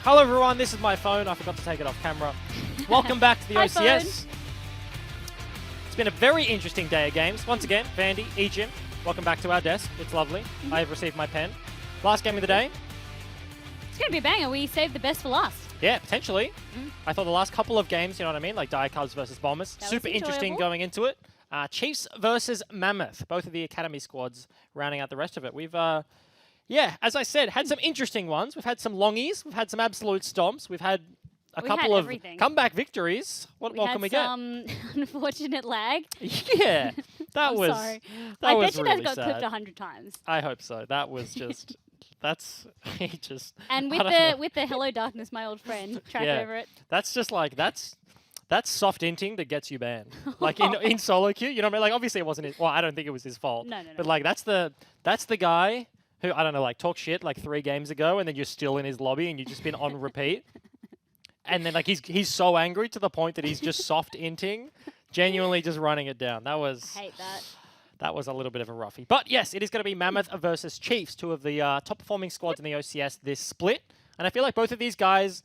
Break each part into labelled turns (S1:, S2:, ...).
S1: Hello everyone, this is my phone. I forgot to take it off camera. Welcome back to the
S2: Hi,
S1: OCS.
S2: phone.
S1: It's been a very interesting day of games. Once again, Vandy, Ejim, welcome back to our desk. It's lovely. I have received my pen. Last game of the day.
S2: It's going to be a banger. We saved the best for last.
S1: Yeah, potentially. I thought the last couple of games, you know what I mean, like Dire Cubs versus Bombers,
S2: That was
S1: super interesting
S2: enjoyable.
S1: going into it. Chiefs versus Mammoth, both of the academy squads rounding out the rest of it. We've, yeah, as I said, had some interesting ones. We've had some longies. We've had some absolute stomps. We've had a couple of
S2: everything.
S1: comeback victories. What more can we get?
S2: some unfortunate lag.
S1: Yeah, that
S2: I'm
S1: was.
S2: sorry.
S1: That
S2: I
S1: was
S2: bet you
S1: really
S2: that got
S1: sad.
S2: clipped 100 times.
S1: I hope so. That was just. That's he just.
S2: And
S1: I
S2: with
S1: don't know.
S2: the Hello Darkness, my old friend, track
S1: Yeah.
S2: over it.
S1: That's just like that's soft inting that gets you banned. Like in solo queue, you know what I mean? Like obviously it wasn't his. Well, I don't think it was his fault.
S2: No.
S1: But like that's the guy who I don't know, like talk shit like 3 games ago, and then you're still in his lobby and you've just been on repeat. And then like he's so angry to the point that he's just soft inting, genuinely just running it down. That was.
S2: I hate that.
S1: That was a little bit of a roughie. But yes, it is going to be Mammoth versus Chiefs, 2 of the top performing squads in the OCS this split. And I feel like both of these guys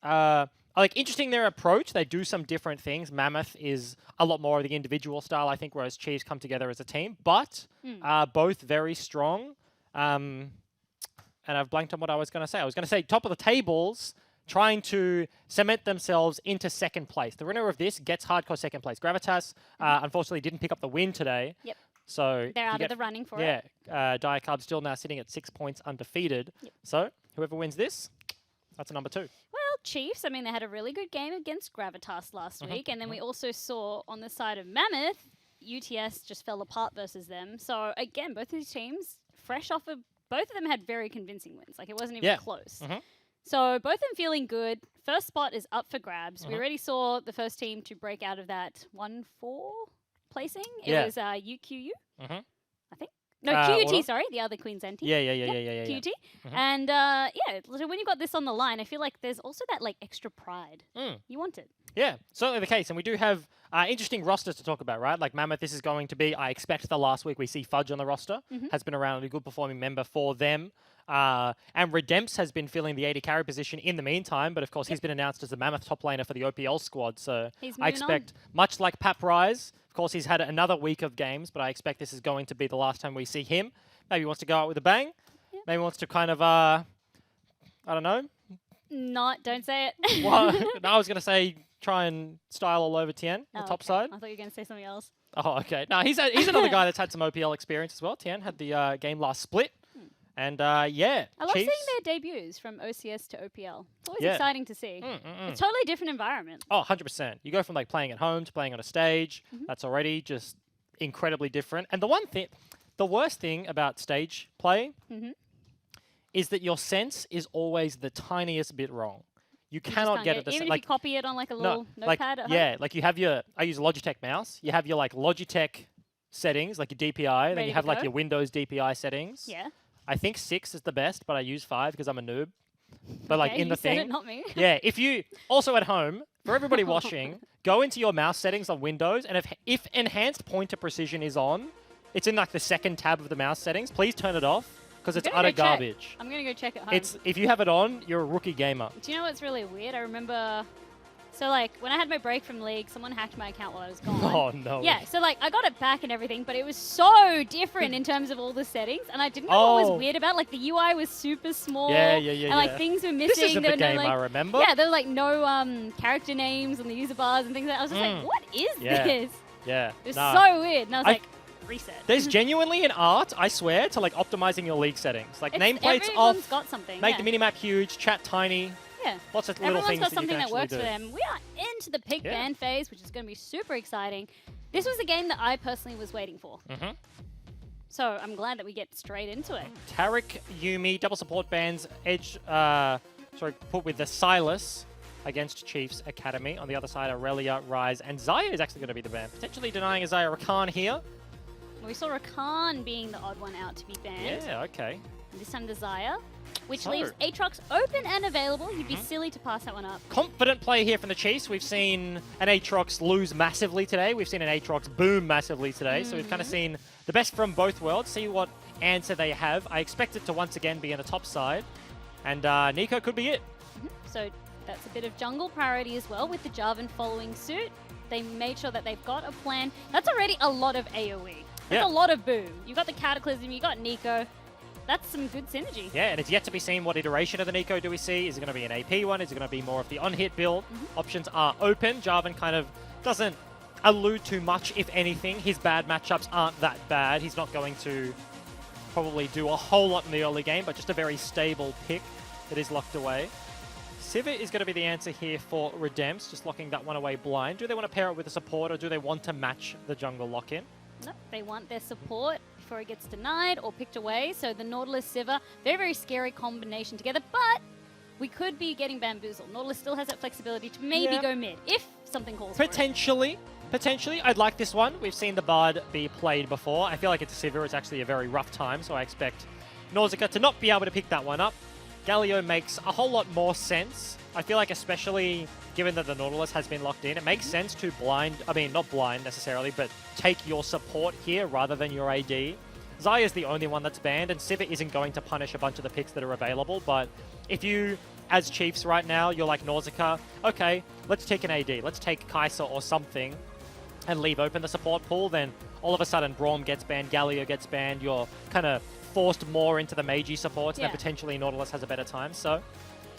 S1: are like interesting in their approach. They do some different things. Mammoth is a lot more of the individual style, I think, whereas Chiefs come together as a team. But both very strong. And I've blanked on what I was going to say. I was going to say top of the tables, trying to cement themselves into second place. The winner of this gets hardcore second place. Gravitas, unfortunately, didn't pick up the win today.
S2: Yep.
S1: So
S2: They're
S1: you
S2: out
S1: get-
S2: of the running for
S1: yeah,
S2: it.
S1: Dire Cubs still now sitting at 6 points undefeated.
S2: Yep.
S1: So whoever wins this, that's a number 2.
S2: Well, Chiefs, I mean, they had a really good game against Gravitas last week. And then we also saw on the side of Mammoth, UTS just fell apart versus them. So again, both of these teams, fresh off of, both of them had very convincing wins. Like it wasn't even
S1: Yeah.
S2: close.
S1: Mhm.
S2: So both of them feeling good. First spot is up for grabs. We already saw the first team to break out of that 1-4 placing. It
S1: Yeah.
S2: was UQU,
S1: Mhm.
S2: I think. No,
S1: Order?
S2: QUT, sorry, the other Queensland team.
S1: Yeah.
S2: QUT. And yeah, so when you got this on the line, I feel like there's also that like extra pride. You want it.
S1: Yeah, certainly the case. And we do have interesting rosters to talk about, right? Like Mammoth, this is going to be, I expect the last week we see Fudge on the roster. Has been around a good performing member for them. And Redemps has been filling the 80 carry position in the meantime, but of course he's been announced as the Mammoth top laner for the OPL squad. So
S2: He's
S1: I
S2: moving on.
S1: expect, much like Pap Rise, of course he's had another week of games, but I expect this is going to be the last time we see him. Maybe he wants to go out with a bang.
S2: Yep.
S1: Maybe he wants to kind of, I don't know.
S2: Don't say it.
S1: Well, no, I was going to say try and style all over Tien, the
S2: Oh,
S1: top
S2: okay.
S1: side.
S2: I thought you were going to say something else.
S1: Oh, okay. No, he's another guy that's had some OPL experience as well. Tien had the game last split. And yeah,
S2: I love
S1: Chiefs.
S2: seeing their debuts from OCS to OPL. It's always
S1: Yeah.
S2: exciting to see. It's a totally different environment.
S1: Oh, 100%. You go from like playing at home to playing on a stage. That's already just incredibly different. And the worst thing about stage play is that your sense is always the tiniest bit wrong. You
S2: You just
S1: cannot
S2: can't
S1: get it.
S2: Even if
S1: Like
S2: you copy it on like a little
S1: like
S2: notepad at home.
S1: yeah, like you have your. I use a Logitech mouse. You have your like Logitech settings, like your DPI. Then
S2: Ready
S1: you
S2: to
S1: have like
S2: go?
S1: your Windows DPI settings.
S2: Yeah.
S1: I think 6 is the best, but I use 5 because I'm a noob. But like
S2: Okay,
S1: in
S2: you
S1: the
S2: said
S1: thing,
S2: it, not me.
S1: yeah. If you also at home, for everybody watching, go into your mouse settings on Windows, and if enhanced pointer precision is on, it's in like the second tab of the mouse settings. Please turn it off because it's
S2: gonna
S1: utter
S2: go check.
S1: garbage.
S2: I'm going to go check at home.
S1: It's if you have it on, you're a rookie gamer.
S2: Do you know what's really weird? I remember... So, like, when I had my break from League, someone hacked my account while I was gone.
S1: Oh no.
S2: Yeah, so, like, I got it back and everything, but it was so different in terms of all the settings, and I didn't know what
S1: Oh.
S2: was weird about it. Like, the UI was super small.
S1: Yeah.
S2: And, like, things were missing.
S1: This isn't
S2: there
S1: the
S2: were
S1: game
S2: no,
S1: I
S2: like,
S1: remember.
S2: Yeah, there were, like, no character names on the user bars and things like that. I was just like, what is
S1: Yeah.
S2: this?
S1: Yeah.
S2: It was
S1: Nah.
S2: so weird. And I was like, reset.
S1: There's genuinely an art, I swear, to like optimizing your league settings. Like nameplates
S2: Everyone's
S1: off,
S2: got something.
S1: make
S2: yeah.
S1: the minimap huge, chat tiny,
S2: Yeah.
S1: lots of little
S2: Everyone's
S1: things
S2: got
S1: that you
S2: something
S1: can
S2: that
S1: actually
S2: works
S1: do.
S2: for them. We are into the peak
S1: Yeah.
S2: ban phase, which is going to be super exciting. This was a game that I personally was waiting for. So I'm glad that we get straight into it.
S1: Tarek, Yumi, double support bans, Edge, put with the Silas against Chiefs Academy. On the other side, Aurelia, Rise, and Zaya is actually going to be the ban. Potentially denying Zaya Rakan here.
S2: We saw Rakan being the odd one out to be banned.
S1: Yeah, okay.
S2: And this time Desire, which
S1: So-
S2: leaves Aatrox open and available. You'd be silly to pass that one up.
S1: Confident play here from the Chiefs. We've seen an Aatrox lose massively today. We've seen an Aatrox boom massively today. So we've kind of seen the best from both worlds. See what answer they have. I expect it to once again be on the top side. And Nico could be it.
S2: So that's a bit of jungle priority as well with the Jarvan following suit. They made sure that they've got a plan. That's already a lot of AoE. That's a lot of boom. You've got the Cataclysm, you got Nico. That's some good synergy.
S1: Yeah, and it's yet to be seen what iteration of the Nico do we see. Is it going to be an AP one? Is it going to be more of the on-hit build? Options are open. Jarvan kind of doesn't allude too much, if anything. His bad matchups aren't that bad. He's not going to probably do a whole lot in the early game, but just a very stable pick that is locked away. Sivir is going to be the answer here for Redemps, just locking that one away blind. Do they want to pair it with a support, or do they want to match the jungle lock-in?
S2: No, they want their support before it gets denied or picked away. So the Nautilus Sivir, very, very scary combination together, but we could be getting bamboozled. Nautilus still has that flexibility to maybe go mid if something calls for it.
S1: Potentially, I'd like this one. We've seen the Bard be played before. I feel like it's a Sivir. It's actually a very rough time, so I expect Nausicaa to not be able to pick that one up. Galio makes a whole lot more sense. I feel like especially given that the Nautilus has been locked in, it makes sense to not blind necessarily, but take your support here rather than your AD. Xayah is the only one that's banned, and Sivir isn't going to punish a bunch of the picks that are available, but if you, as Chiefs right now, you're like Nausicaa, okay, let's take an AD, let's take Kai'Sa or something, and leave open the support pool, then all of a sudden Braum gets banned, Galio gets banned, you're kind of forced more into the Meiji supports, and then potentially Nautilus has a better time, so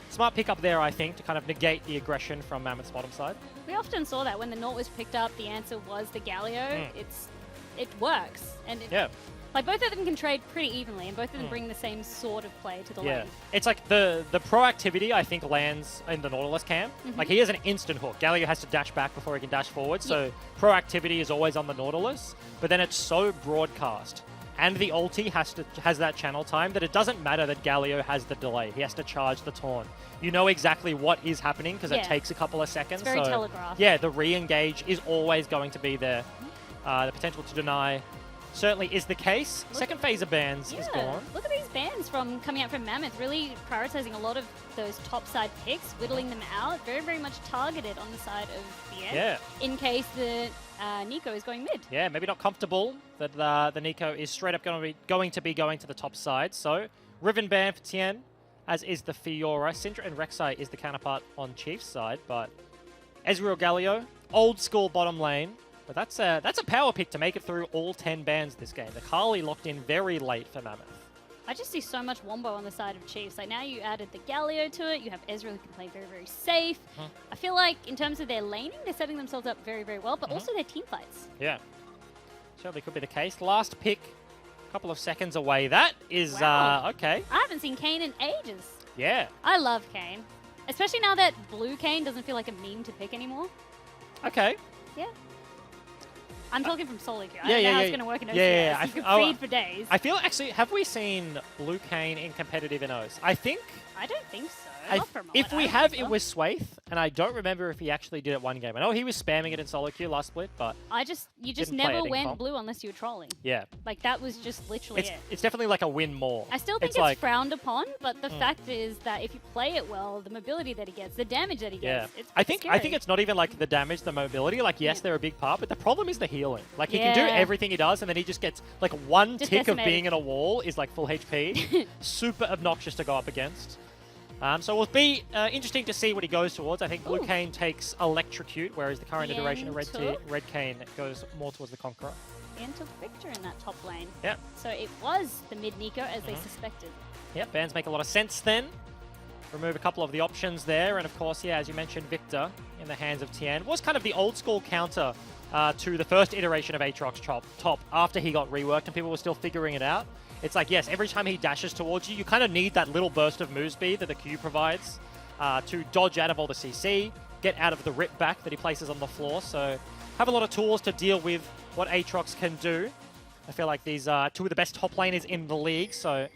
S1: smart pick up there, I think, to kind of negate the aggression from Mammoth's bottom side.
S2: We often saw that when the Naut was picked up, the answer was the Galio. It works. And like both of them can trade pretty evenly, and both of them bring the same sort of play to the lane.
S1: It's like the proactivity, I think, lands in the Nautilus camp. Like, he has an instant hook. Galio has to dash back before he can dash forward, so proactivity is always on the Nautilus, but then it's so broadcast. And the ulti has that channel time that it doesn't matter that Galio has the delay. He has to charge the taunt. You know exactly what is happening because it takes a couple of seconds.
S2: It's very telegraphed.
S1: Yeah, the re-engage is always going to be there. The potential to deny certainly is the case. Second phase of bans is gone.
S2: Look at these bans coming out from Mammoth, really prioritizing a lot of those top side picks, whittling them out, very, very much targeted on the side of the end in case the Nico is going mid.
S1: Yeah, maybe not comfortable that the Nico is straight up going to be going to the top side. So, Riven ban for Tien, as is the Fiora. Syndra and Rek'Sai is the counterpart on Chief's side, but Ezreal Galio, old school bottom lane. But that's a power pick to make it through all 10 bans this game. The Kali locked in very late for Mammoth.
S2: I just see so much wombo on the side of Chiefs. Like, now you added the Galio to it. You have Ezreal who can play very, very safe. I feel like in terms of their laning, they're setting themselves up very, very well, but also their team fights.
S1: Yeah, certainly could be the case. Last pick, a couple of seconds away. That is, okay.
S2: I haven't seen Kayn in ages.
S1: Yeah.
S2: I love Kayn. Especially now that blue Kayn doesn't feel like a meme to pick anymore.
S1: Okay.
S2: Yeah. I'm talking from solo queue. I don't know how it's going to work in OCS.
S1: Yeah.
S2: You could feed for days.
S1: I feel, actually, have we seen blue Kayn in competitive in O's? I
S2: don't think so.
S1: If we have, it was Swaith, and I don't remember if he actually did it one game. I know he was spamming it in solo queue last split, but
S2: you just never went blue unless you were trolling.
S1: Yeah.
S2: Like, that was just literally it.
S1: It's definitely like a win more.
S2: I still think it's like, frowned upon, but the fact is that if you play it well, the mobility that he gets, the damage that he gets, it's scary.
S1: I think it's not even like the damage, the mobility. Like, yes, they're a big part, but the problem is the healing. Like, he can do everything he does, and then he just gets like one tick of being in a wall is like full HP. Super obnoxious to go up against. So it will be interesting to see what he goes towards. I think Blue Kayn takes Electrocute, whereas the current iteration of Red Kayn goes more towards the Conqueror.
S2: Ian took Victor in that top lane.
S1: Yeah.
S2: So it was the mid Nico as they suspected.
S1: Yep, bans make a lot of sense then. Remove a couple of the options there, and of course, as you mentioned, Victor in the hands of Tien was kind of the old school counter to the first iteration of Aatrox top after he got reworked and people were still figuring it out. It's like, yes, every time he dashes towards you, you kind of need that little burst of move speed that the Q provides to dodge out of all the CC, get out of the rip back that he places on the floor. So have a lot of tools to deal with what Aatrox can do. I feel like these are two of the best top laners in the league, so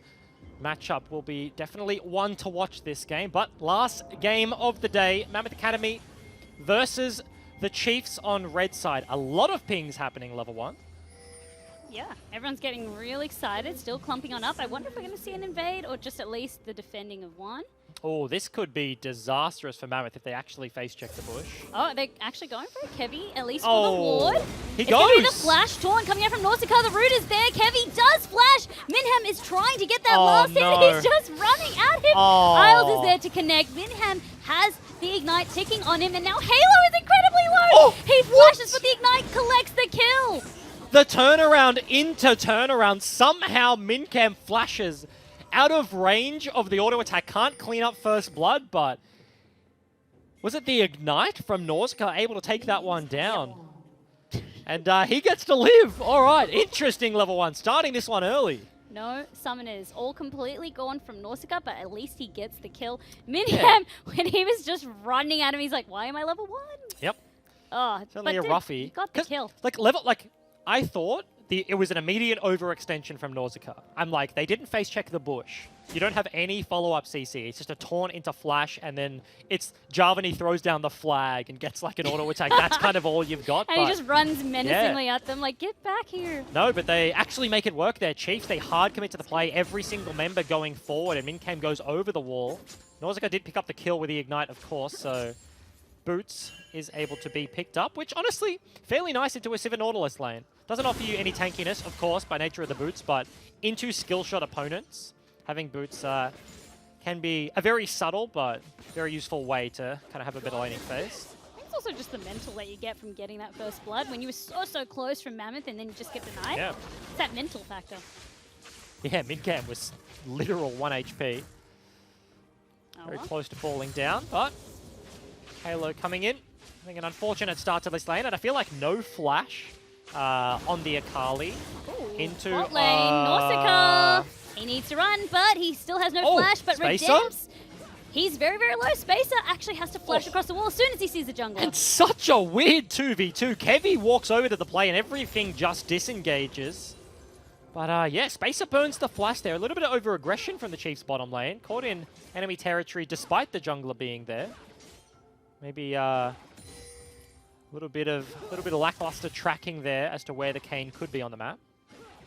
S1: matchup will be definitely one to watch this game. But last game of the day, Mammoth Academy versus the Chiefs on red side. A lot of pings happening level 1.
S2: Yeah, everyone's getting real excited, still clumping on up. I wonder if we're going to see an invade or just at least the defending of one.
S1: Oh, this could be disastrous for Mammoth if they actually face check the bush.
S2: Oh, they're actually going for it, Kevy, at least for the ward.
S1: It's
S2: gonna be the flash taunt coming out from Nausicaa. The root is there. Kevy does flash. Minham is trying to get that last hit. He's just running at him. Isles is there to connect. Minham has the Ignite ticking on him, and now Halo is incredibly low!
S1: Oh,
S2: He flashes, but the Ignite collects the kill!
S1: The turnaround into turnaround. Somehow Mincam flashes out of range of the auto attack. Can't clean up first blood, but was it the Ignite from Nausicaa able to take that one down? And he gets to live. All right, interesting level 1. Starting this one early.
S2: No summoners, all completely gone from Nausicaa, but at least he gets the kill. Mincam, when he was just running at him, he's like, why am I level 1?
S1: Yep.
S2: Oh,
S1: Certainly
S2: but
S1: a
S2: dude,
S1: roughie.
S2: he got the kill.
S1: I thought it was an immediate overextension from Nausicaa. I'm like, they didn't face check the bush. You don't have any follow-up CC. It's just a taunt into flash, and then it's Jarvan throws down the flag and gets like an auto attack. That's kind of all you've got.
S2: And
S1: but
S2: he just runs menacingly at them, like, get back here.
S1: no, but they actually make it work there. Chiefs, they hard commit to the play. Every single member going forward, and Mincam goes over the wall. Nausicaa did pick up the kill with the Ignite, of course, so Boots is able to be picked up, which honestly, fairly nice into a Sivir Nautilus lane. Doesn't offer you any tankiness, of course, by nature of the Boots, but into skill shot opponents, having Boots can be a very subtle but very useful way to kind of have a bit of laning phase.
S2: I think it's also just the mental that you get from getting that first blood. When you were so close from Mammoth and then you just get denied,
S1: Yeah.
S2: it's that mental factor.
S1: Yeah, Mincam was literal 1 HP.
S2: Oh,
S1: Very
S2: well.
S1: close to falling down, but Halo coming in. I think an unfortunate start to this lane, and I feel like no flash on the Akali
S2: Ooh,
S1: into
S2: bot lane, Nausicaa. He needs to run, but he still has no
S1: Oh,
S2: flash, but
S1: Spacer?
S2: Redempts. He's very, very low. Spacer actually has to flash across the wall as soon as he sees the jungler.
S1: And such a weird 2v2. Kevi walks over to the play and everything just disengages. But yeah, Spacer burns the flash there. A little bit of over-aggression from the Chiefs bottom lane. Caught in enemy territory despite the jungler being there. Maybe a little bit of lackluster tracking there as to where the Kayn could be on the map.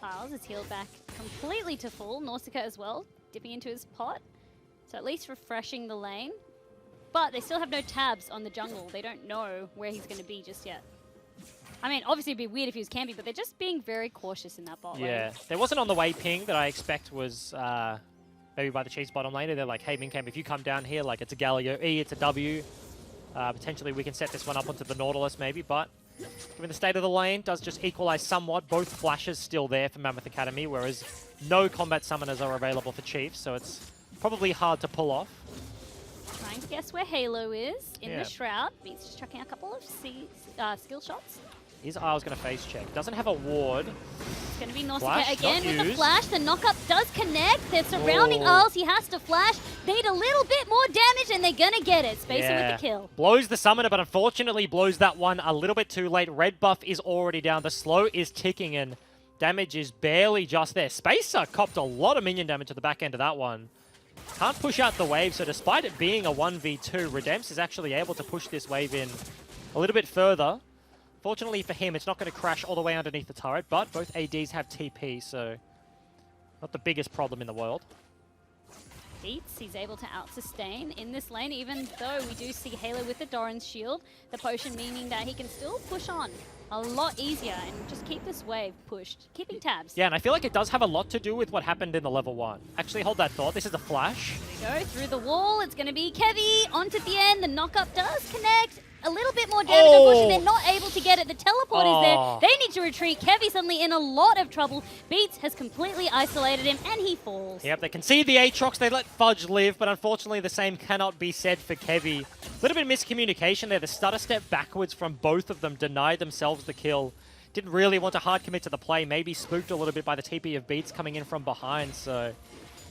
S2: Isles is healed back completely to full. Nausicaa as well, dipping into his pot. So at least refreshing the lane. But they still have no tabs on the jungle. They don't know where he's going to be just yet. I mean, obviously it'd be weird if he was campy, but they're just being very cautious in that bot lane.
S1: Yeah, there wasn't on the way ping that I expect was maybe by the Chiefs bottom laner. They're like, hey, Mincam, if you come down here, like it's a Galio E, it's a W. Potentially we can set this one up onto the Nautilus maybe, but given the state of the lane, does just equalize somewhat. Both flashes still there for Mammoth Academy, whereas no combat summoners are available for Chiefs, so it's probably hard to pull off.
S2: Trying to guess where Halo is in
S1: Yeah.
S2: the Shroud. Beats just chucking a couple of skill shots.
S1: Is Isles going to face check? Doesn't have a ward.
S2: It's going to be Nausicaa
S1: Flash,
S2: again
S1: not
S2: with the
S1: used.
S2: flash. The knockup does connect. They're surrounding
S1: Oh.
S2: Isles. He has to flash. They need a little bit more damage, and they're going to get it. Spacer with the kill.
S1: Blows the summoner, but unfortunately blows that one a little bit too late. Red buff is already down. The slow is ticking, and damage is barely just there. Spacer copped a lot of minion damage at the back end of that one. Can't push out the wave, so despite it being a 1v2, Redempts is actually able to push this wave in a little bit further. Fortunately for him, it's not going to crash all the way underneath the turret, but both ADs have TP, so not the biggest problem in the world.
S2: Beats, he's able to out-sustain in this lane, even though we do see Halo with the Doran's shield. The potion meaning that he can still push on a lot easier and just keep this wave pushed, keeping tabs.
S1: Yeah, and I feel like it does have a lot to do with what happened in the level 1. Actually, hold that thought. This is a flash.
S2: There we go, through the wall. It's going to be Kevi onto the end. The knockup does connect. A little bit more damage, unfortunately. They're not able to get it. The teleport is there. They need to retreat. Kevi suddenly in a lot of trouble. Beats has completely isolated him, and he falls.
S1: Yep, they concede the Aatrox. They let Fudge live, but unfortunately the same cannot be said for Kevi. A little bit of miscommunication there. The stutter step backwards from both of them denied themselves the kill. Didn't really want to hard commit to the play. Maybe spooked a little bit by the TP of Beats coming in from behind. So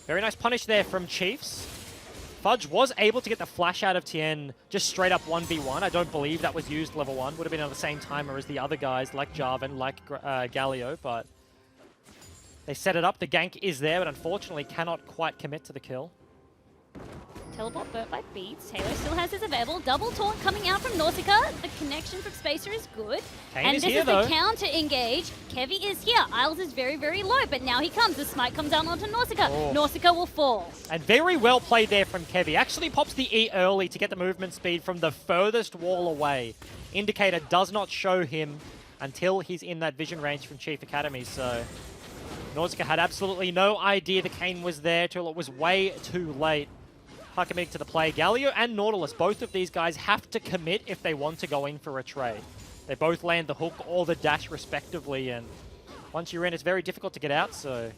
S1: very nice punish there from Chiefs. Fudge was able to get the flash out of Tien just straight up 1v1. I don't believe that was used level 1. Would have been on the same timer as the other guys like Jarvan, like Galio, but they set it up. The gank is there, but unfortunately cannot quite commit to the kill.
S2: Teleport burnt by Beats. Halo still has his available. Double taunt coming out from Nausicaa. The connection from Spacer is good.
S1: Kayn
S2: and
S1: is
S2: this
S1: here,
S2: is
S1: though.
S2: the counter engage. Kevi is here. Isles is very, very low, but now he comes. The smite comes down onto Nausicaa.
S1: Oh.
S2: Nausicaa will fall.
S1: And very well played there from Kevi. Actually pops the E early to get the movement speed from the furthest wall away. Indicator does not show him until he's in that vision range from Chief Academy, so Nausicaa had absolutely no idea the Kayn was there till it was way too late. committing to the play. Galio and Nautilus, both of these guys have to commit if they want to go in for a trade. They both land the hook or the dash respectively, and once you're in, it's very difficult to get out, so...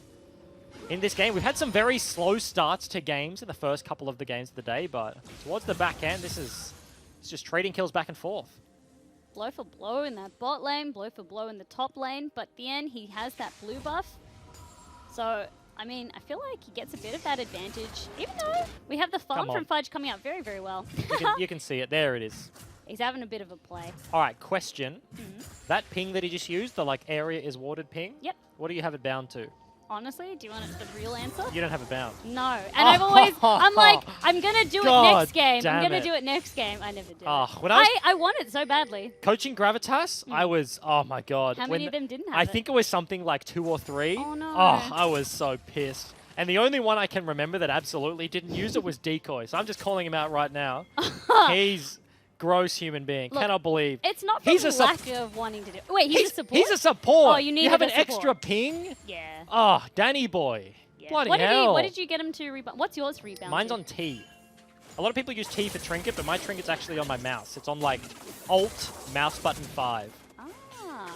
S1: In this game, we've had some very slow starts to games in the first couple of the games of the day, but towards the back end, it's just trading kills back and forth.
S2: Blow for blow in that bot lane, blow for blow in the top lane, but at the end, he has that blue buff. So, I mean, I feel like he gets a bit of that advantage, even though we have the farm from Fudge coming out very, very well.
S1: You can see it. There it is.
S2: He's having a bit of a play.
S1: All right, question. That ping that he just used, the like area is watered ping?
S2: Yep.
S1: What do you have it bound to?
S2: Honestly, do you want the real answer?
S1: You don't have it bound.
S2: No. And I'm always, I'm like, I'm going to do it next game. I'm going to do it next game. I never do it.
S1: When
S2: I want it so badly.
S1: Coaching Gravitas, I was, oh my God.
S2: How many of them didn't have
S1: I
S2: it?
S1: think it was something like 2 or 3.
S2: Oh, no.
S1: Oh, I was so pissed. And the only one I can remember that absolutely didn't use it was Decoy. So I'm just calling him out right now. He's gross human being.
S2: Look,
S1: cannot believe.
S2: It's not from lack of wanting to do it. Wait, he's a support?
S1: He's a support.
S2: Oh, you
S1: have an
S2: support.
S1: extra ping?
S2: Yeah.
S1: Oh, Danny boy.
S2: Yeah.
S1: Bloody hell.
S2: What did you get him to rebound? What's yours rebound?
S1: Mine's on T. A lot of people use T for trinket, but my trinket's actually on my mouse. It's on like Alt, mouse button 5.
S2: Ah.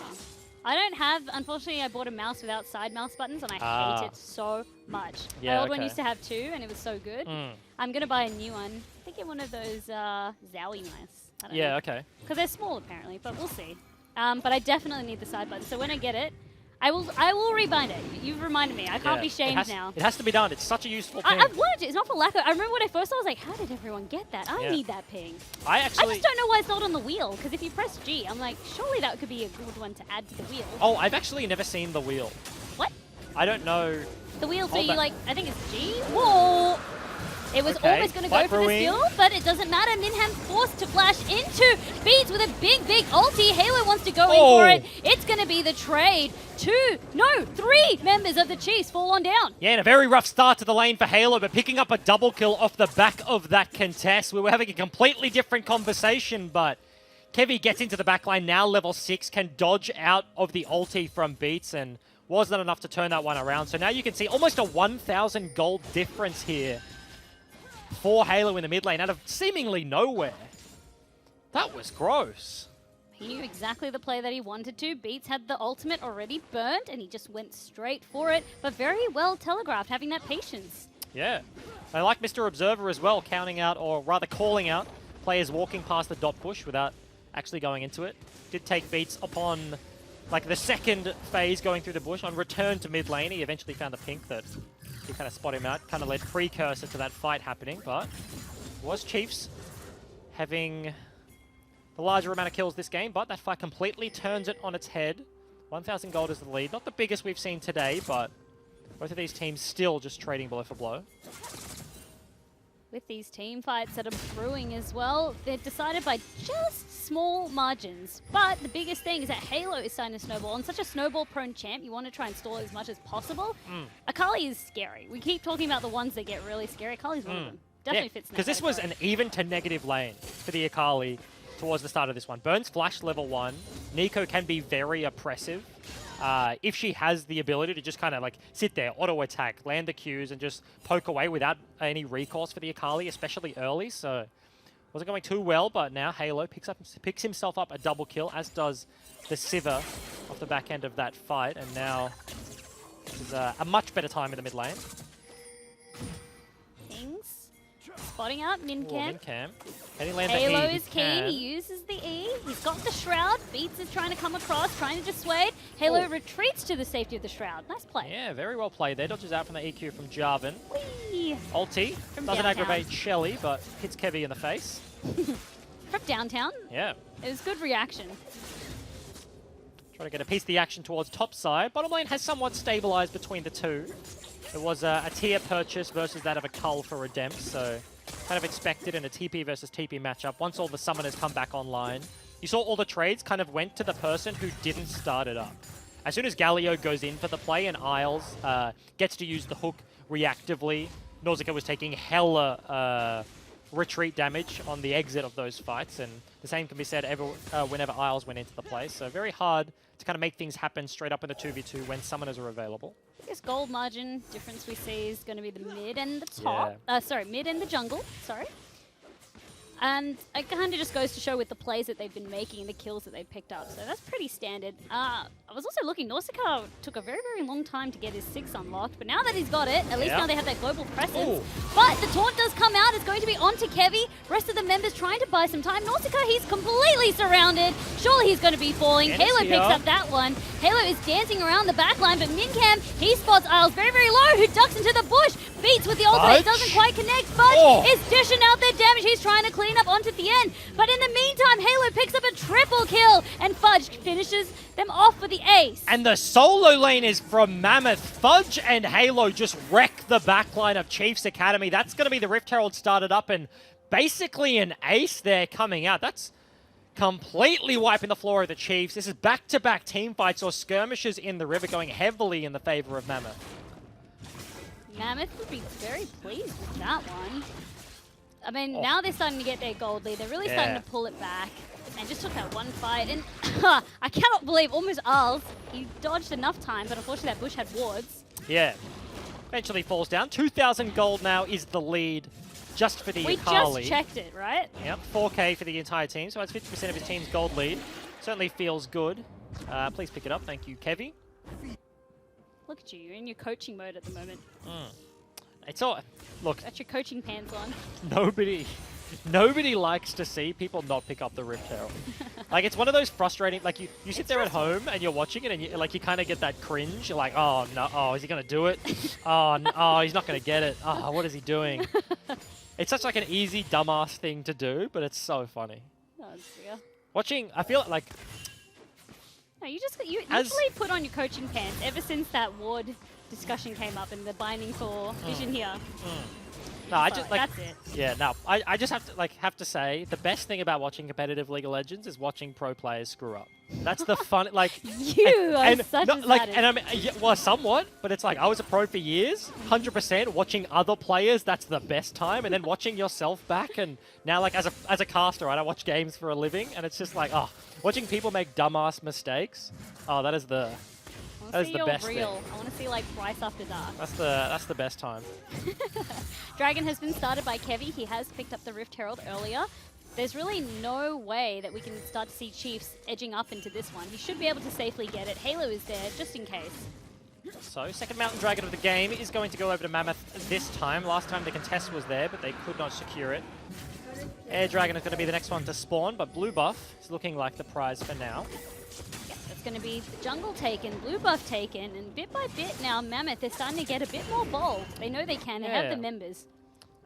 S2: I don't have, unfortunately, I bought a mouse without side mouse buttons, and I hate it so much.
S1: Yeah,
S2: my old one used to have 2, and it was so good. I'm going to buy a new one. I think get one of those Zowie mice.
S1: Yeah, okay.
S2: Because they're small, apparently, but we'll see. But I definitely need the side button. So when I get it, I will rebind it. You've reminded me. I can't be shamed now.
S1: It has to be done. It's such a useful ping.
S2: I've wanted to. It's not for lack of... I remember when I first saw it, I was like, how did everyone get that? I need that ping. I just don't know why it's not on the wheel. Because if you press G, I'm like, surely that could be a good one to add to the wheel.
S1: Oh, I've actually never seen the wheel.
S2: What?
S1: I don't know.
S2: The wheel, so you like... I think it's G? Whoa! It was almost going to go for the steal, but it doesn't matter. Minham's forced to flash into Beats with a big ulti. Halo wants to go in for it. It's going to be the trade. 3 members of the Chiefs fall on down.
S1: Yeah, and a very rough start to the lane for Halo, but picking up a double kill off the back of that contest. We were having a completely different conversation, but Kevy gets into the backline now, level 6, can dodge out of the ulti from Beats, and wasn't enough to turn that one around. So now you can see almost a 1,000 gold difference here for Halo in the mid lane out of seemingly nowhere. That was gross.
S2: He knew exactly the play that he wanted to. Beats had the ultimate already burnt, and he just went straight for it, but very well telegraphed, having that patience.
S1: Yeah. I like Mr. Observer as well, counting out, or rather calling out, players walking past the dot push without actually going into it. Did take Beats upon like the second phase going through the bush. On return to mid lane, he eventually found a pink that he kind of spot him out, kind of led precursor to that fight happening, but was Chiefs having the larger amount of kills this game, but that fight completely turns it on its head. 1,000 gold is the lead. Not the biggest we've seen today, but both of these teams still just trading blow for blow.
S2: With these team fights that are brewing as well, they're decided by just small margins. But the biggest thing is that Halo is starting to snowball. On such a snowball-prone champ, you want to try and stall as much as possible. Akali is scary. We keep talking about the ones that get really scary. Akali's one of them. Definitely fits in that
S1: because this was an even to negative lane for the Akali towards the start of this one. Burns flash level 1. Nico can be very oppressive. If she has the ability to just kind of like sit there, auto-attack, land the Qs, and just poke away without any recourse for the Akali, especially early. So wasn't going too well, but now Halo picks himself up a double kill, as does the Sivir off the back end of that fight. And now is a much better time in the mid lane.
S2: Things spotting up Mincam.
S1: Halo
S2: is keen. He uses the E. He's got the Shroud. Beats is trying to come across, trying to dissuade. Halo retreats to the safety of the Shroud. Nice play.
S1: Yeah, very well played there. Dodges out from the EQ from Jarvan.
S2: Whee!
S1: Ulti. Doesn't aggravate Shelly, but hits Kevy in the face.
S2: From downtown.
S1: Yeah.
S2: It was good reaction.
S1: Trying to get a piece of the action towards top side. Bottom lane has somewhat stabilized between the two. It was a tier purchase versus that of a cull for a Demp, so kind of expected in a TP versus TP matchup. Once all the summoners come back online, you saw all the trades kind of went to the person who didn't start it up. As soon as Galio goes in for the play and Isles gets to use the hook reactively, Nausicaa was taking hella retreat damage on the exit of those fights, and the same can be said whenever Isles went into the play. So very hard to kind of make things happen straight up in the 2v2 when summoners are available.
S2: Biggest gold margin difference we see is going to be the mid and the top. Sorry, mid and the jungle. Sorry. And it kind of just goes to show with the plays that they've been making and the kills that they've picked up. So that's pretty standard. I was also looking, Nausicaa took a very, very long time to get his 6 unlocked. But now that he's got it, at least now they have that global presence. Ooh. But the taunt does come out. It's going to be onto Kevy. Rest of the members trying to buy some time. Nausicaa, he's completely surrounded. Surely he's going to be falling. Halo picks up that one. Halo is dancing around the backline, but Mincam, he spots Isles very, very low, who ducks into the bush. Beats with the ultimate, doesn't quite connect. Fudge is dishing out their damage. He's trying to clean up onto the end. But in the meantime, Halo picks up a triple kill, and Fudge finishes them off for the ace.
S1: And the solo lane is from Mammoth. Fudge and Halo just wreck the backline of Chiefs Academy. That's going to be the Rift Herald started up, and basically an ace there coming out. That's completely wiping the floor of the Chiefs. This is back-to-back team fights or skirmishes in the river going heavily in the favor of Mammoth.
S2: Mammoth would be very pleased with that one. I mean, now they're starting to get their gold lead. They're really starting to pull it back. And just took that one fight. And I cannot believe almost Arles. He dodged enough time, but unfortunately that bush had wards.
S1: Yeah. Eventually falls down. 2,000 gold now is the lead just for the Akali.
S2: We just checked it, right?
S1: Yep, 4K for the entire team. So that's 50% of his team's gold lead. Certainly feels good. Please pick it up. Thank you, Kevy.
S2: Look at you. You're in your coaching mode at the moment.
S1: It's all... Look.
S2: Got your coaching pants on.
S1: Nobody likes to see people not pick up the Rift Herald. Like, it's one of those frustrating... Like, you sit there at home and you're watching it and you kind of get that cringe. You're like, oh, no. Oh, is he going to do it? Oh, no, oh, he's not going to get it. Oh, what is he doing? It's such like an easy dumbass thing to do, but it's so funny.
S2: Oh, it's real.
S1: Watching... I feel like...
S2: No, you literally put on your coaching pants ever since that ward discussion came up and the binding for vision here.
S1: No, I just like
S2: that's it.
S1: Yeah, no. I just have to say the best thing about watching competitive League of Legends is watching pro players screw up. That's the fun. Like
S2: you are such a
S1: like, and I mean, well, somewhat, but it's like I was a pro for years. 100% watching other players. That's the best time, and then watching yourself back. And now, like as a caster, right, I watch games for a living, and it's just like watching people make dumbass mistakes. Oh, that is the. That is the best thing.
S2: I want to see like Bryce after dark.
S1: That's the best time.
S2: Dragon has been started by Kevy. He has picked up the Rift Herald earlier. There's really no way that we can start to see Chiefs edging up into this one. He should be able to safely get it. Halo is there just in case.
S1: So, second Mountain Dragon of the game is going to go over to Mammoth this time. Last time the contest was there, but they could not secure it. Air Dragon is going to be the next one to spawn, but Blue Buff is looking like the prize for now.
S2: Going to be the jungle taken, blue buff taken, and bit by bit now Mammoth is starting to get a bit more bold. They know they can, they have the members.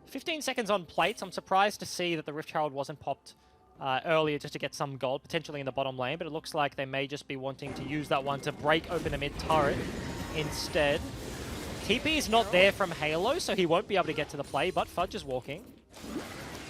S2: 15
S1: seconds on plates. I'm surprised to see that the Rift Herald wasn't popped earlier just to get some gold, potentially in the bottom lane, but it looks like they may just be wanting to use that one to break open the mid turret instead. TP is not there from Halo, so he won't be able to get to the play, but Fudge is walking.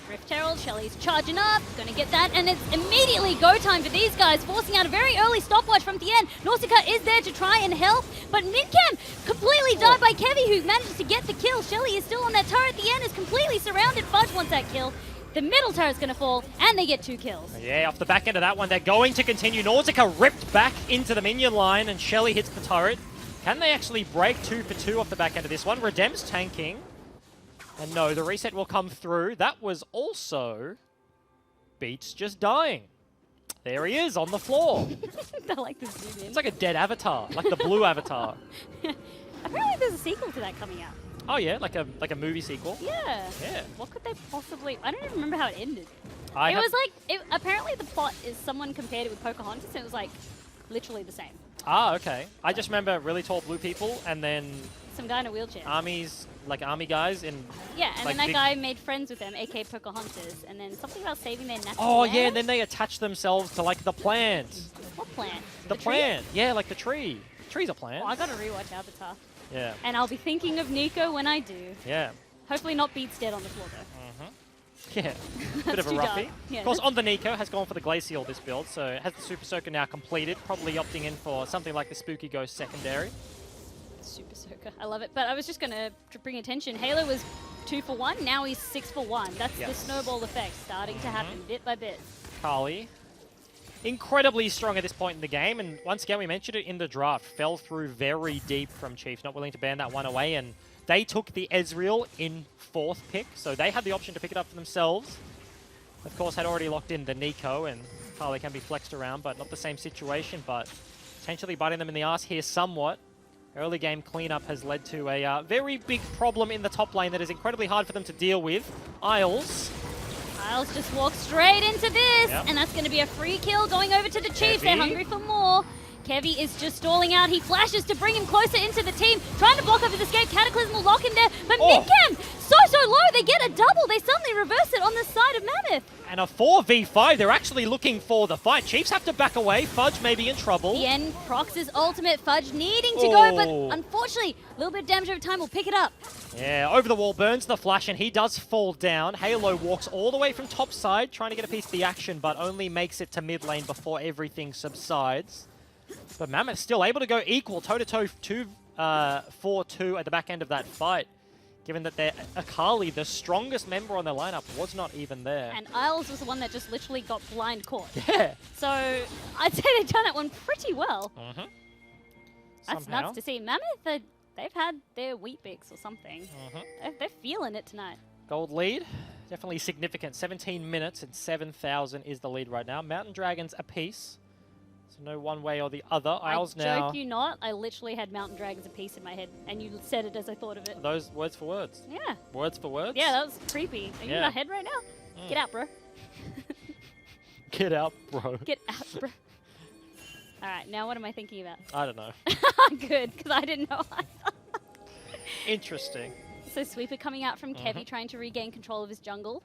S2: Rift Herald, Shelly's charging up, gonna get that, and it's immediately go time for these guys, forcing out a very early stopwatch from the end. Nausicaa is there to try and help, but Mincam completely died by Kevy, who manages to get the kill. Shelly is still on that turret. The end is completely surrounded. Fudge wants that kill. The middle turret's gonna fall, and they get 2 kills.
S1: Yeah, off the back end of that one, they're going to continue. Nausicaa ripped back into the minion line, and Shelly hits the turret. Can they actually break 2 for 2 off the back end of this one? Redem's tanking. And no, the reset will come through. That was also Beats just dying. There he is on the floor.
S2: I like this zoom in.
S1: It's like a dead avatar, like the blue avatar.
S2: Apparently there's a sequel to that coming out.
S1: Oh yeah, like a movie sequel.
S2: Yeah.
S1: Yeah.
S2: What could they possibly... I don't even remember how it ended. Apparently the plot is someone compared it with Pocahontas and it was like literally the same.
S1: Ah, okay. I just remember really tall blue people and then...
S2: Some guy in a wheelchair.
S1: Army guys in...
S2: Yeah, and like then that guy made friends with them, aka Pocahontas, and then something about saving their natural land.
S1: Yeah, and then they attach themselves to like the plant.
S2: What plant?
S1: The plant. Yeah, like the tree. Trees are plants.
S2: Oh, I gotta rewatch Avatar.
S1: Yeah.
S2: And I'll be thinking of Nico when I do.
S1: Yeah.
S2: Hopefully not Beats dead on the floor though.
S1: Yeah, bit of a roughie. Yeah, of course, on the Nico has gone for the Glacial this build, so it has the Super Soaker now completed, probably opting in for something like the Spooky Ghost secondary.
S2: Super Soaker, I love it. But I was just going to bring attention. Halo was 2 for 1. Now he's 6 for 1. That's the snowball effect starting to happen bit by bit.
S1: Kali, incredibly strong at this point in the game. And once again, we mentioned it in the draft. Fell through very deep from Chiefs. Not willing to ban that one away. And they took the Ezreal in 4th pick. So they had the option to pick it up for themselves. Of course, had already locked in the Nico. And Kali can be flexed around, but not the same situation. But potentially biting them in the ass here somewhat. Early game cleanup has led to a very big problem in the top lane that is incredibly hard for them to deal with. Isles.
S2: Isles just walks straight into this, and that's going to be a free kill going over to the Chiefs. They're hungry for more. Kevy is just stalling out. He flashes to bring him closer into the team, trying to block up his escape. Cataclysm will lock him there, but Midcam, so low. They get a double. They suddenly reverse it on the side of Mammoth.
S1: And a 4v5. They're actually looking for the fight. Chiefs have to back away. Fudge may be in trouble.
S2: The end procs his ultimate. Fudge needing to go, but unfortunately, a little bit of damage over time will pick it up.
S1: Yeah, over the wall, burns the flash, and he does fall down. Halo walks all the way from top side, trying to get a piece of the action, but only makes it to mid lane before everything subsides. But Mammoth still able to go equal, toe-to-toe 4-2 at the back end of that fight. Given that their Akali, the strongest member on their lineup, was not even there.
S2: And Isles was the one that just literally got blind caught.
S1: Yeah.
S2: So I'd say they've done that one pretty well. That's nuts to see. Mammoth, they've had their wheat bix or something. They're feeling it tonight.
S1: Gold lead, definitely significant. 17 minutes and 7,000 is the lead right now. Mountain Dragons apiece. No one way or the other. Isles now.
S2: I joke you not, I literally had Mountain Dragons a piece in my head, and you said it as I thought of it.
S1: Those words for words.
S2: Yeah.
S1: Words for words?
S2: Yeah, that was creepy. Are you in my head right now? Get out, bro.
S1: Get out, bro.
S2: Get out, bro. All right, now what am I thinking about?
S1: I don't know.
S2: Good, because I didn't know.
S1: Interesting.
S2: So Sweeper coming out from Kevy, trying to regain control of his jungle.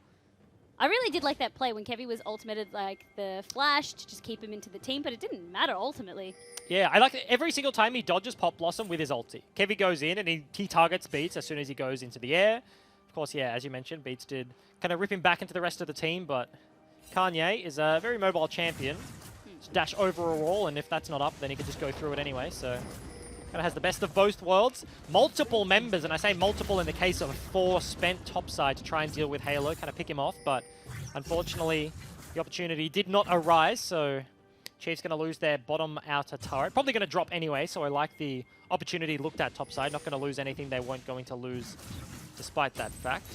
S2: I really did like that play when Kevy was ultimated like the flash to just keep him into the team, but it didn't matter ultimately.
S1: Yeah, I like it. Every single time he dodges Pop Blossom with his ulti. Kevy goes in and he targets Beats as soon as he goes into the air. Of course, yeah, as you mentioned, Beats did kind of rip him back into the rest of the team, but Kanye is a very mobile champion. Just dash over a wall, and if that's not up, then he can just go through it anyway, so kind of has the best of both worlds. Multiple members, and I say multiple in the case of 4 spent topside to try and deal with Halo, kind of pick him off, but unfortunately, the opportunity did not arise, so Chiefs going to lose their bottom outer turret. Probably going to drop anyway, so I like the opportunity looked at topside. Not going to lose anything they weren't going to lose despite that fact.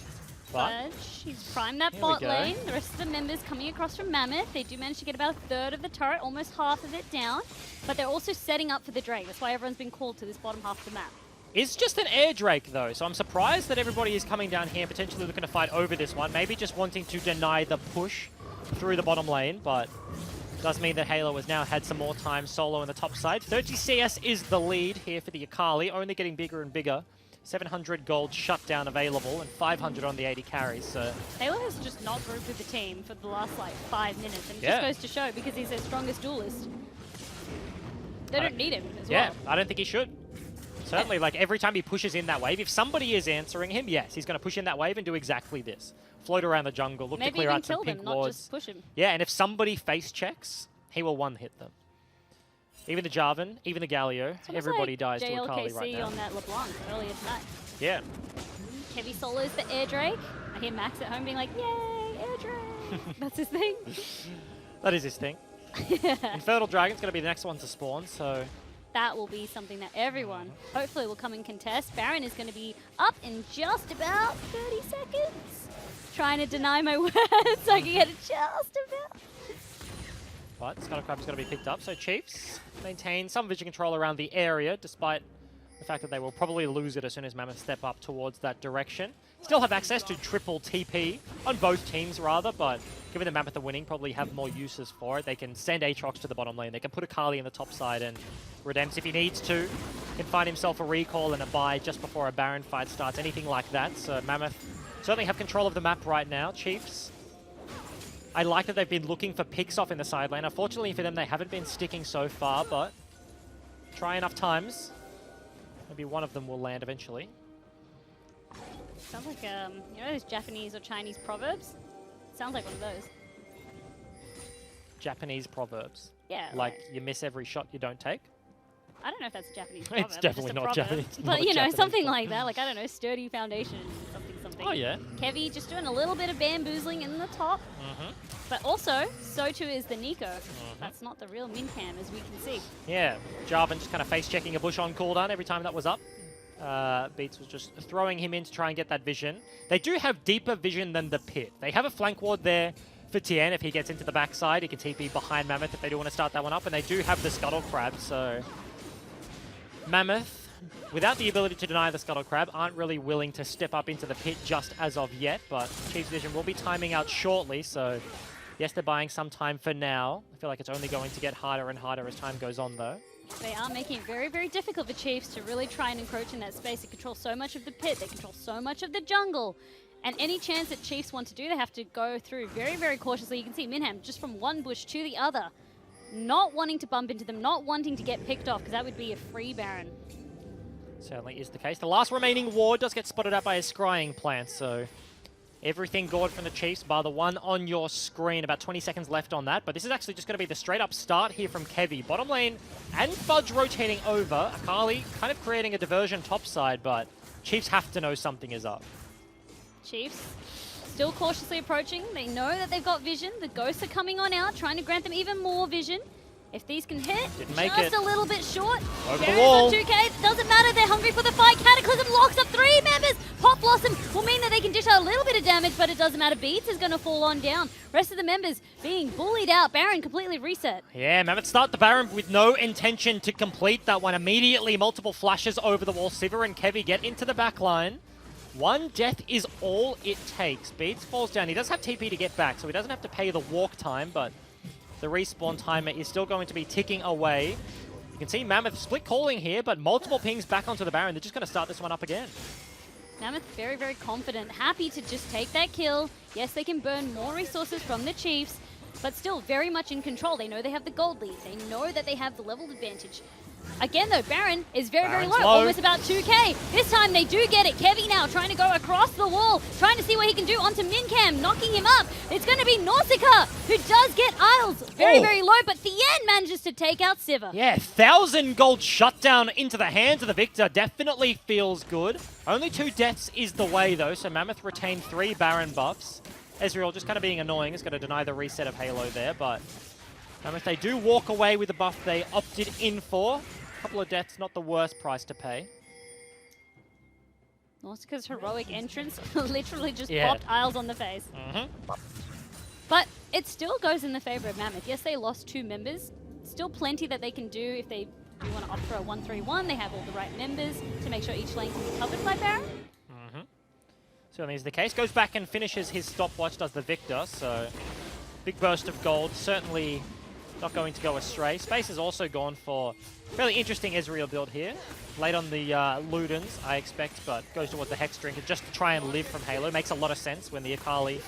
S1: But
S2: she's primed that bot lane. The rest of the members coming across from Mammoth. They do manage to get about a third of the turret, almost half of it down. But they're also setting up for the Drake. That's why everyone's been called to this bottom half of the map.
S1: It's just an air Drake, though, so I'm surprised that everybody is coming down here, potentially looking to fight over this one. Maybe just wanting to deny the push through the bottom lane, but does mean that Halo has now had some more time solo on the top side. 30 CS is the lead here for the Akali, only getting bigger and bigger. 700 gold shutdown available and 500 on the 80 carries. So
S2: Halo has just not grouped with the team for the last like 5 minutes, and it just goes to show because he's their strongest duelist. They don't need him as well.
S1: Yeah, I don't think he should. Certainly, like every time he pushes in that wave, if somebody is answering him, yes, he's going to push in that wave and do exactly this. Float around the jungle, look to clear out some pink wards.
S2: Maybe even kill them, not just push him.
S1: Yeah, and if somebody face checks, he will one-hit them. Even the Jarvan, even the Galio, everybody dies to Akali right now.
S2: on that LeBlanc earlier tonight.
S1: Yeah.
S2: Kevy solos the Air Drake. I hear Max at home being like, yay, Air Drake. That's his thing.
S1: That is his thing. Infernal Dragon's going to be the next one to spawn, so
S2: that will be something that everyone hopefully will come and contest. Baron is going to be up in just about 30 seconds. Trying to deny my words so I can get it just about.
S1: But Scuttle Crab's going to be picked up, so Chiefs maintain some vision control around the area, despite the fact that they will probably lose it as soon as Mammoth step up towards that direction. Still have access to triple TP on both teams, rather, but given the Mammoth are winning, probably have more uses for it. They can send Aatrox to the bottom lane. They can put Akali in the top side, and Redems, if he needs to, can find himself a recall and a buy just before a Baron fight starts, anything like that. So Mammoth certainly have control of the map right now. Chiefs, I like that they've been looking for picks off in the side lane. Unfortunately for them, they haven't been sticking so far, but try enough times. Maybe one of them will land eventually.
S2: Sounds like, you know those Japanese or Chinese proverbs? Sounds like one of those.
S1: Japanese proverbs?
S2: Yeah.
S1: Like, you miss every shot you don't take?
S2: I don't know if that's a Japanese proverb.
S1: It's definitely not Japanese.
S2: But, you know, something like that. Like, I don't know, sturdy foundation, something. something.
S1: Oh, yeah.
S2: Kevy just doing a little bit of bamboozling in the top. But also, so too is the Nico. That's not the real Mincam, as we can see.
S1: Yeah, Jarvan just kind of face-checking a bush on cooldown every time that was up. Beats was just throwing him in to try and get that vision. They do have deeper vision than the pit. They have a flank ward there for Tien. If he gets into the backside, he can TP behind Mammoth if they do want to start that one up. And they do have the Scuttle Crab, so Mammoth, without the ability to deny the Scuttle Crab, aren't really willing to step up into the pit just as of yet. But Chiefs Vision will be timing out shortly, so yes, they're buying some time for now. I feel like it's only going to get harder and harder as time goes on, though.
S2: They are making it very, very difficult for Chiefs to really try and encroach in that space. They control so much of the pit. They control so much of the jungle. And any chance that Chiefs want to do, they have to go through very, very cautiously. You can see Minham just from one bush to the other, not wanting to bump into them, not wanting to get picked off, because that would be a free Baron.
S1: Certainly is the case. The last remaining ward does get spotted out by a scrying plant, so everything gored from the Chiefs bar the one on your screen. About 20 seconds left on that, but this is actually just going to be the straight-up start here from Kevy. Bottom lane and Fudge rotating over. Akali kind of creating a diversion topside, but Chiefs have to know something is up.
S2: Chiefs still cautiously approaching. They know that they've got vision. The ghosts are coming on out, trying to grant them even more vision. If these can hit,
S1: Didn't make
S2: just
S1: it.
S2: a little bit short.
S1: Over the
S2: Baron's
S1: wall.
S2: on 2k. Doesn't matter. They're hungry for the fight. Cataclysm locks up 3 members. Pop Blossom will mean that they can dish out a little bit of damage, but it doesn't matter. Beats is going to fall on down. Rest of the members being bullied out. Baron completely reset.
S1: Yeah, Mammoth start the Baron with no intention to complete that one. Immediately, multiple flashes over the wall. Sivir and Kevy get into the back line. One death is all it takes. Beats falls down. He does have TP to get back, so he doesn't have to pay the walk time, but the respawn timer is still going to be ticking away. You can see Mammoth split calling here, but multiple pings back onto the Baron. They're just going to start this one up again.
S2: Mammoth very, very confident. Happy to just take that kill. Yes, they can burn more resources from the Chiefs, but still very much in control. They know they have the gold lead. They know that they have the level advantage. Again, though, Baron is very, very low, almost about 2k. This time they do get it. Kevy now trying to go across the wall, trying to see what he can do onto Mincam, knocking him up. It's going to be Nausicaa, who does get Isles. Very, very low, but Thien manages to take out Sivir.
S1: Yeah, 1,000 gold shutdown into the hands of the victor. Definitely feels good. Only 2 deaths is the way, though, so Mammoth retained 3 Baron buffs. Ezreal just kind of being annoying. Is going to deny the reset of Halo there, but Mammoth, they do walk away with the buff they opted in for. A couple of deaths, not the worst price to pay.
S2: Nausicaa's heroic entrance literally just popped Isles on the face.
S1: Mm-hmm.
S2: But it still goes in the favor of Mammoth. Yes, they lost 2 members. Still plenty that they can do if they do want to opt for a 1-3-1. They have all the right members to make sure each lane can be covered by Baron.
S1: Mm-hmm. Certainly is the case. Goes back and finishes his stopwatch, does the victor, so big burst of gold. Certainly not going to go astray. Space is also gone for fairly interesting Ezreal build here. Late on the Ludens, I expect, but goes towards the Hex Drinker just to try and live from Halo. Makes a lot of sense when the Akali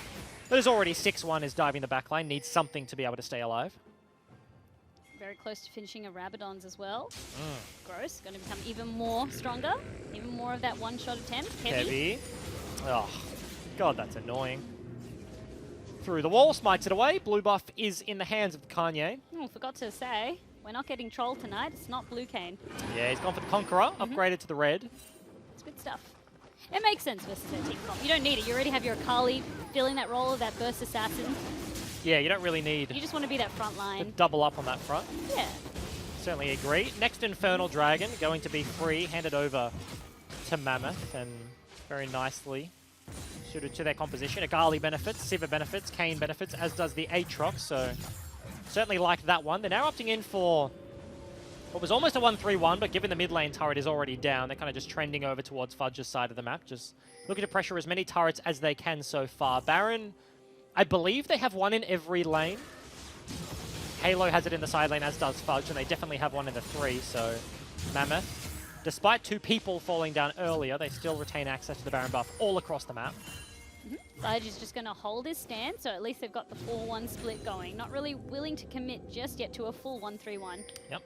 S1: that is already 6-1 is diving the backline. Needs something to be able to stay alive.
S2: Very close to finishing a Rabadon's as well. Gross. Going to become even more stronger. Even more of that one-shot attempt.
S1: Heavy. Oh, God, that's annoying. Through the wall, smites it away. Blue buff is in the hands of Kanye.
S2: Oh, forgot to say, we're not getting trolled tonight. It's not Blue Cane.
S1: Yeah, he's gone for the Conqueror, upgraded to the red.
S2: It's good stuff. It makes sense versus their team comp. You don't need it. You already have your Akali filling that role of that burst assassin.
S1: Yeah, you don't really need
S2: You just want to be that front line.
S1: to double up on that front.
S2: Yeah.
S1: Certainly agree. Next Infernal Dragon going to be free, handed over to Mammoth, and very nicely suited to their composition. Akali benefits, Sivir benefits, Kayn benefits, as does the Aatrox, so certainly like that one. They're now opting in for what was almost a 1-3-1, but given the mid lane turret is already down, they're kind of just trending over towards Fudge's side of the map, just looking to pressure as many turrets as they can so far. Baron, I believe they have one in every lane. Halo has it in the side lane, as does Fudge, and they definitely have one in the 3, so Mammoth, despite 2 people falling down earlier, they still retain access to the Baron buff all across the map.
S2: Fudge is just going to hold his stand, so at least they've got the 4-1 split going. Not really willing to commit just yet to a full 1-3-1.
S1: Yep.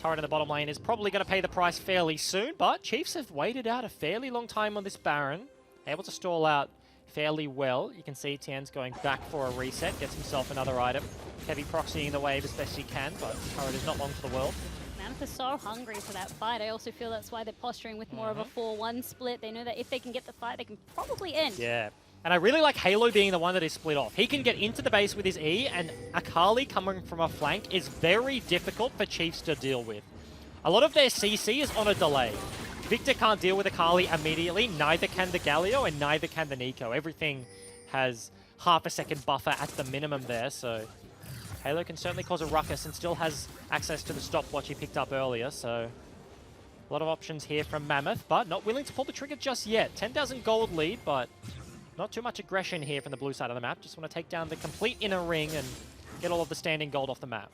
S1: Turret in the bottom lane is probably going to pay the price fairly soon, but Chiefs have waited out a fairly long time on this Baron. Able to stall out fairly well. You can see Tien's going back for a reset, gets himself another item. Heavy proxying the wave as best he can, but turret is not long for the world.
S2: Mammoth Mammoth are so hungry for that fight. I also feel that's why they're posturing with more of a 4-1 split. They know that if they can get the fight, they can probably end.
S1: Yeah. And I really like Halo being the one that is split off. He can get into the base with his E, and Akali coming from a flank is very difficult for Chiefs to deal with. A lot of their CC is on a delay. Victor can't deal with Akali immediately, neither can the Galio, and neither can the Nico. Everything has half a second buffer at the minimum there, so Halo can certainly cause a ruckus and still has access to the stopwatch he picked up earlier, so a lot of options here from Mammoth, but not willing to pull the trigger just yet. 10,000 gold lead, but not too much aggression here from the blue side of the map. Just want to take down the complete inner ring and get all of the standing gold off the map.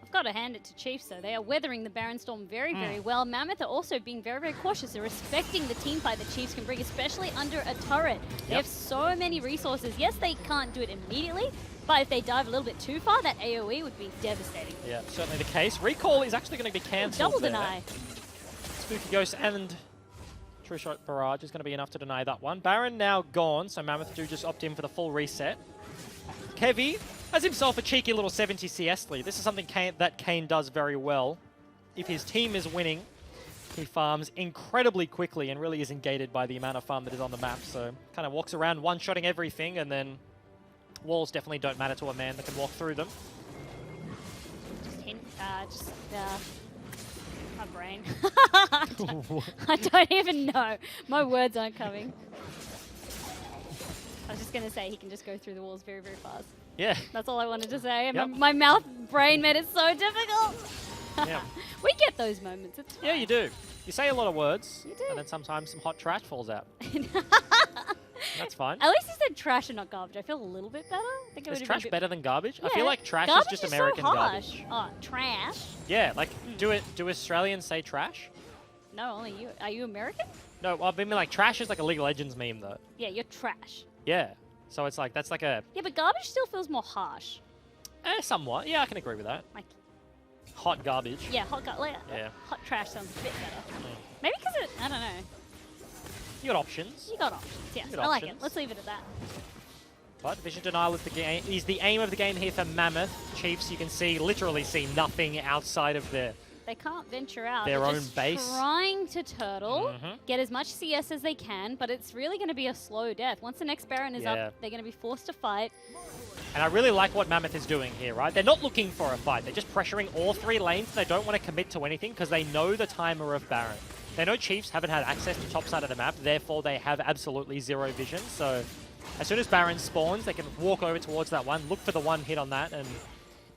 S2: I've got to hand it to Chiefs, though. They are weathering the Baron Storm very, very well. Mammoth are also being very, very cautious. They're respecting the team fight that Chiefs can bring, especially under a turret. They have so many resources. Yes, they can't do it immediately, but if they dive a little bit too far, that AoE would be devastating.
S1: Yeah, certainly the case. Recall is actually going to be cancelled.
S2: Double deny.
S1: Spooky Ghost and True Shot Barrage is going to be enough to deny that one. Baron now gone, so Mammoth do just opt in for the full reset. Kevy has himself a cheeky little 70 CS lead. This is something that Kane does very well. If his team is winning, he farms incredibly quickly and really isn't gated by the amount of farm that is on the map. So kind of walks around one-shotting everything, and then walls definitely don't matter to a man that can walk through them.
S2: My brain. I don't even know. My words aren't coming. I was just going to say he can just go through the walls very, very fast.
S1: Yeah.
S2: That's all I wanted to say. And my mouth brain made it so difficult.
S1: Yeah.
S2: We get those moments. It's fine.
S1: Yeah, you do. You say a lot of words,
S2: You do.
S1: and then sometimes some hot trash falls out. That's fine.
S2: At least you said trash and not garbage. I feel a little bit better. I think it
S1: Is
S2: would
S1: trash
S2: be
S1: better than garbage? I
S2: Yeah.
S1: feel like trash
S2: Garbage
S1: is just American
S2: so harsh.
S1: garbage.
S2: Oh, trash?
S1: Yeah, like, do Australians say trash?
S2: No, only you. Are you American?
S1: No, well, I mean, like, trash is like a League of Legends meme, though.
S2: Yeah, you're trash.
S1: Yeah. So it's like, that's like a...
S2: Yeah, but garbage still feels more harsh.
S1: somewhat. Yeah, I can agree with that.
S2: Like,
S1: Hot garbage.
S2: yeah, hot
S1: Yeah.
S2: hot trash sounds a bit better. Maybe because I don't know.
S1: You got options.
S2: You got options. Yes,
S1: Good
S2: I like it.
S1: options.
S2: Let's leave it at that.
S1: But Vision Denial is the aim of the game here for Mammoth. Chiefs, you can literally see nothing outside of their
S2: They can't venture out.
S1: Their
S2: They're
S1: own
S2: just
S1: base.
S2: trying to turtle,
S1: Mhm.
S2: get as much CS as they can, but it's really going to be a slow death. Once the next Baron is
S1: Yeah.
S2: up, they're going to be forced to fight.
S1: And I really like what Mammoth is doing here, right? They're not looking for a fight. They're just pressuring all three lanes. They don't want to commit to anything because they know the timer of Baron. They know Chiefs haven't had access to top side of the map, therefore they have absolutely zero vision. So as soon as Baron spawns, they can walk over towards that one, look for the one hit on that, and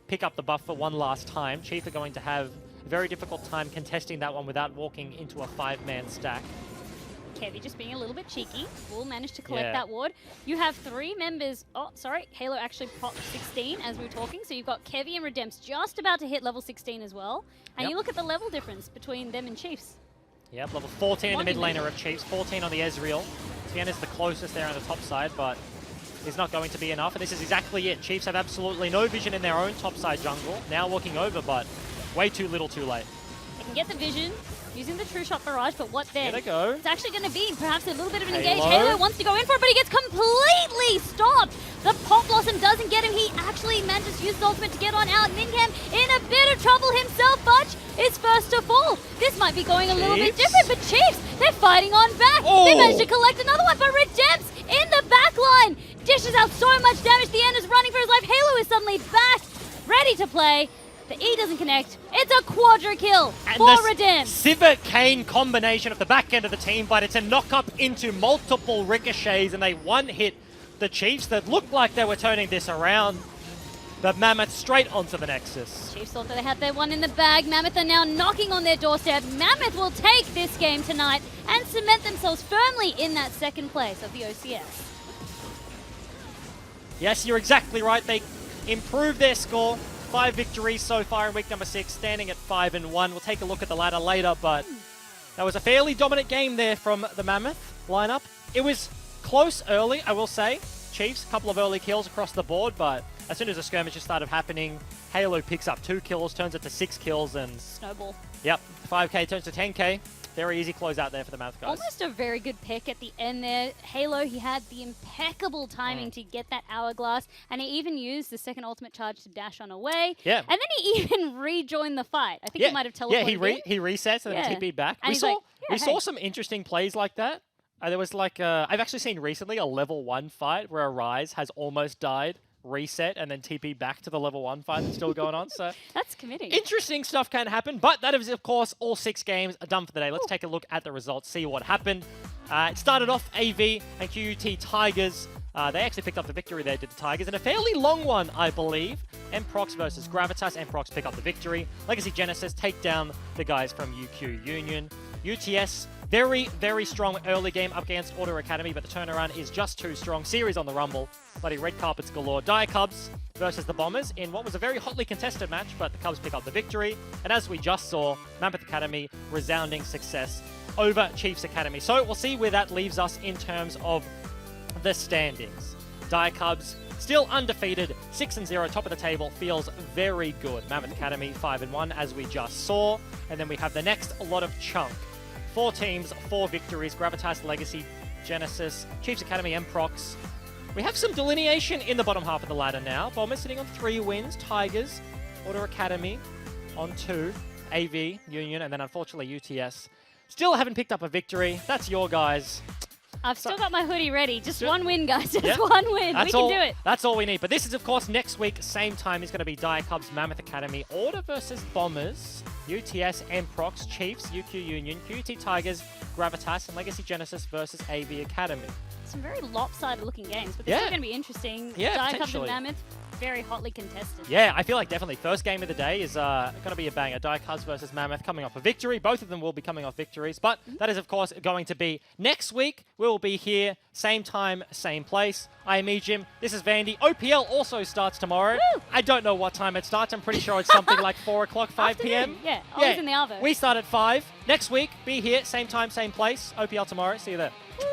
S1: pick up the buff for one last time. Chiefs are going to have a very difficult time contesting that one without walking into a 5-man stack.
S2: Kevy just being a little bit cheeky. Will manage to collect
S1: Yeah.
S2: that ward. You have 3 members. Oh, sorry. Halo actually popped 16 as we were talking. So you've got Kevy and Redemp's just about to hit level 16 as well. And
S1: Yep.
S2: you look at the level difference between them and Chiefs.
S1: Yep, level 14 in the mid
S2: One
S1: laner of Chiefs, 14 on the Ezreal. Tiana's the closest there on the top side, but is not going to be enough. And this is exactly it. Chiefs have absolutely no vision in their own top side jungle. Now walking over, but way too little too late.
S2: They can get the vision using the True Shot Barrage, but what then?
S1: Here they go.
S2: It's actually going to be perhaps a little bit of an
S1: Halo.
S2: engage. Halo wants to go in for it, but he gets completely stopped. The Pop Blossom doesn't get him. He actually manages to use his ultimate to get on out. Mincam in a bit of trouble himself. Fudge is first to fall. This might be going a little bit
S1: Chiefs.
S2: different, but Chiefs, they're fighting on back. They
S1: Oh.
S2: managed to collect another one, but Redemp's in the back line. Dishes out so much damage. The end is running for his life. Halo is suddenly back, ready to play. The E doesn't connect. It's a quadra kill for Redem.
S1: Sivir Kane combination of the back end of the team, but it's a knock up into multiple ricochets, and they one-hit the Chiefs that looked like they were turning this around. But Mammoth straight onto the Nexus.
S2: Chiefs thought that they had their one in the bag. Mammoth are now knocking on their doorstep. Mammoth will take this game tonight and cement themselves firmly in that second place of the OCS.
S1: Yes, you're exactly right. They improved their score. 5 victories so far in week number 6, standing at 5-1. We'll take a look at the ladder later, but that was a fairly dominant game there from the Mammoth lineup. It was close early, I will say. Chiefs, a couple of early kills across the board, but as soon as the skirmishes started happening, Halo picks up 2 kills, turns it to 6 kills, and
S2: Snowball.
S1: yep, 5k turns to 10k. Very easy close out there for the Mammoth guys.
S2: Almost a very good pick at the end there. Halo, he had the impeccable timing to get that hourglass, and he even used the second ultimate charge to dash on away.
S1: Yeah.
S2: And then he even rejoined the fight. I think he might have teleported.
S1: Yeah, he resets and then TP'd back.
S2: And
S1: we saw some interesting plays like that. There was like, I've actually seen recently a level 1 fight where a Rise has almost died, reset, and then TP back to the level 1 fight that's still going on. So
S2: that's committing.
S1: Interesting stuff can happen, but that is, of course, all 6 games are done for the day. Let's take a look at the results, see what happened. It started off AV and QUT Tigers. They actually picked up the victory there, did the Tigers, in a fairly long one, I believe. Mprox versus Gravitas. Mprox pick up the victory. Legacy Genesis take down the guys from UQ Union. UTS, very, very strong early game up against Auto Academy, but the turnaround is just too strong. Series on the rumble. Bloody red carpets galore. Dire Cubs versus the Bombers in what was a very hotly contested match, but the Cubs pick up the victory. And as we just saw, Mammoth Academy, resounding success over Chiefs Academy. So we'll see where that leaves us in terms of the standings. Dire Cubs still undefeated, 6-0, top of the table, feels very good. Mammoth Academy 5-1 as we just saw. And then we have the next lot of chunk. 4 teams, 4 victories. Gravitas, Legacy, Genesis, Chiefs Academy, Mprox. We have some delineation in the bottom half of the ladder now. Bombers sitting on 3 wins. Tigers, Auto Academy on 2. AV, Union, and then unfortunately UTS. Still haven't picked up a victory. That's your guys.
S2: I've still got my hoodie ready. Just one win, guys. Just one win. We can do it.
S1: That's all we need. But this is, of course, next week. Same time is going to be Dire Cubs, Mammoth Academy, Order versus Bombers, UTS, Mprox, Chiefs, UQ Union, QT Tigers, Gravitas, and Legacy Genesis versus AV Academy.
S2: Some very lopsided looking games, but they're still going to be interesting.
S1: Yeah,
S2: Dire Cubs and Mammoth, very hotly contested.
S1: Yeah, I feel like definitely first game of the day is going to be a banger. Dire Cubs versus Mammoth coming off a victory. Both of them will be coming off victories, but that is, of course, going to be next week. We will be here, same time, same place. I am Jim. This is Vandy. OPL also starts tomorrow.
S2: Woo!
S1: I don't know what time it starts. I'm pretty sure it's something like 4 o'clock, 5 p.m.
S2: Yeah, always in the oven.
S1: We start at 5. Next week, be here, same time, same place. OPL tomorrow. See you there.
S2: Woo!